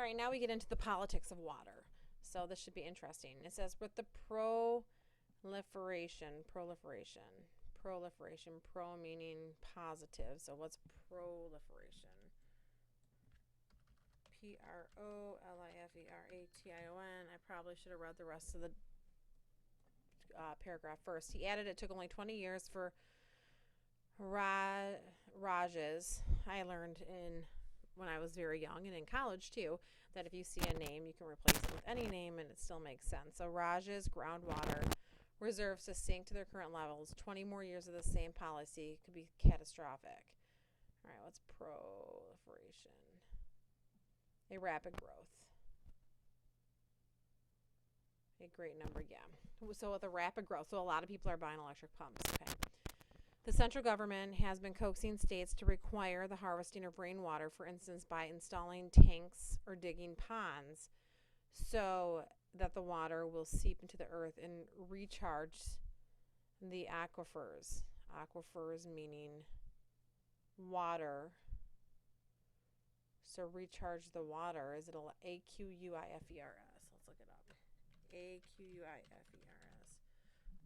right, now we get into the politics of water. So this should be interesting. It says with the proliferation, pro meaning positive. So what's proliferation? Proliferation. I probably should have read the rest of the paragraph first. He added it took only 20 years for Rajas. I learned when I was very young and in college too, that if you see a name, you can replace it with any name and it still makes sense. So Raj's groundwater reserves to sink to their current levels. 20 more years of the same policy could be catastrophic. All right, what's proliferation? A rapid growth. A great number, yeah. So with a rapid growth, so a lot of people are buying electric pumps, okay. The central government has been coaxing states to require the harvesting of rainwater, for instance, by installing tanks or digging ponds so that the water will seep into the earth and recharge the aquifers. Aquifers meaning water. So recharge the water. Is it Aquifers? Let's look it up. Aquifers.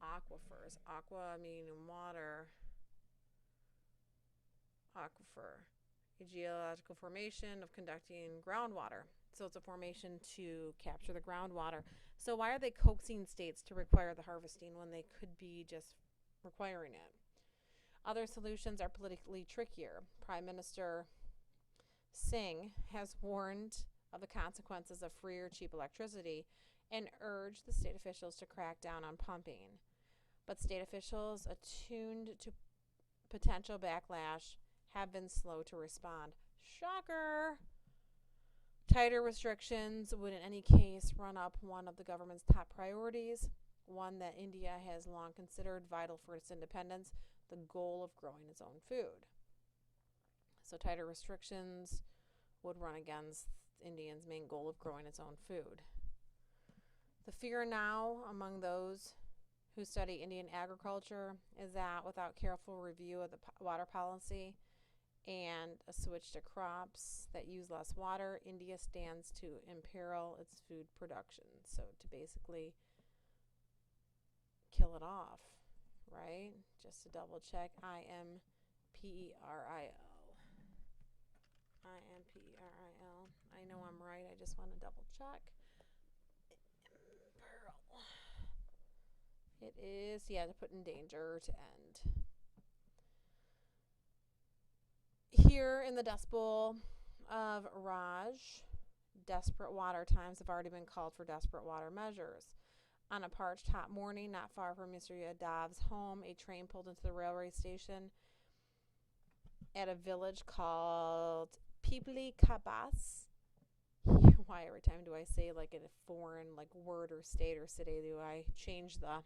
Aquifers. Aqua meaning water. Aquifer. A geological formation of conducting groundwater. So it's a formation to capture the groundwater. So why are they coaxing states to require the harvesting when they could be just requiring it? Other solutions are politically trickier. Prime Minister Singh has warned of the consequences of free or cheap electricity and urged the state officials to crack down on pumping. But state officials, attuned to potential backlash, have been slow to respond. Shocker! Tighter restrictions would in any case run up one of the government's top priorities, one that India has long considered vital for its independence, the goal of growing its own food. So tighter restrictions would run against India's main goal of growing its own food. The fear now among those who study Indian agriculture is that without careful review of the water policy and a switch to crops that use less water, India stands to imperil its food production. So to basically kill it off, right? Just to double check, IMPERIL. IMPERIL. I know I'm right. I just want to double check. Imperil. It is, yeah, to put in danger, to end. Here in the Dust Bowl of Raj, desperate water times have already been called for desperate water measures. On a parched hot morning, not far from Mr. Yadav's home, a train pulled into the railway station at a village called Pipli Kabas. Why every time do I say like a foreign like word or state or city do I change the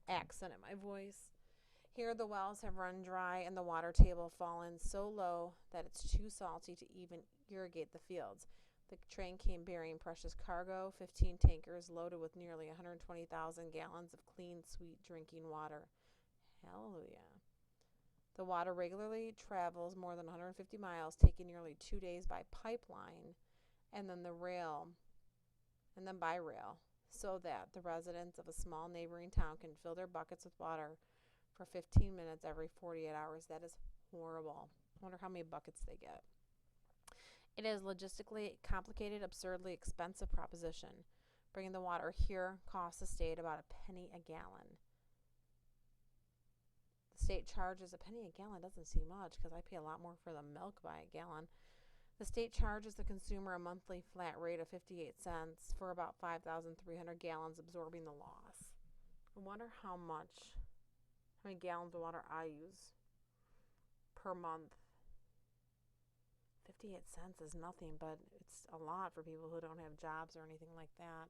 accent in my voice? Here the wells have run dry and the water table fallen so low that it's too salty to even irrigate the fields. The train came bearing precious cargo, 15 tankers loaded with nearly 120,000 gallons of clean, sweet drinking water. Hallelujah. The water regularly travels more than 150 miles, taking nearly 2 days by pipeline and then by rail, so that the residents of a small neighboring town can fill their buckets with water for 15 minutes every 48 hours. That is horrible. I wonder how many buckets they get. It is logistically complicated, absurdly expensive proposition. Bringing the water here costs the state about a penny a gallon. The state charges a penny a gallon. Doesn't seem much because I pay a lot more for the milk by a gallon. The state charges the consumer a monthly flat rate of 58 cents for about 5,300 gallons, absorbing the loss. I wonder how many gallons of water I use per month. 58 cents is nothing, but it's a lot for people who don't have jobs or anything like that.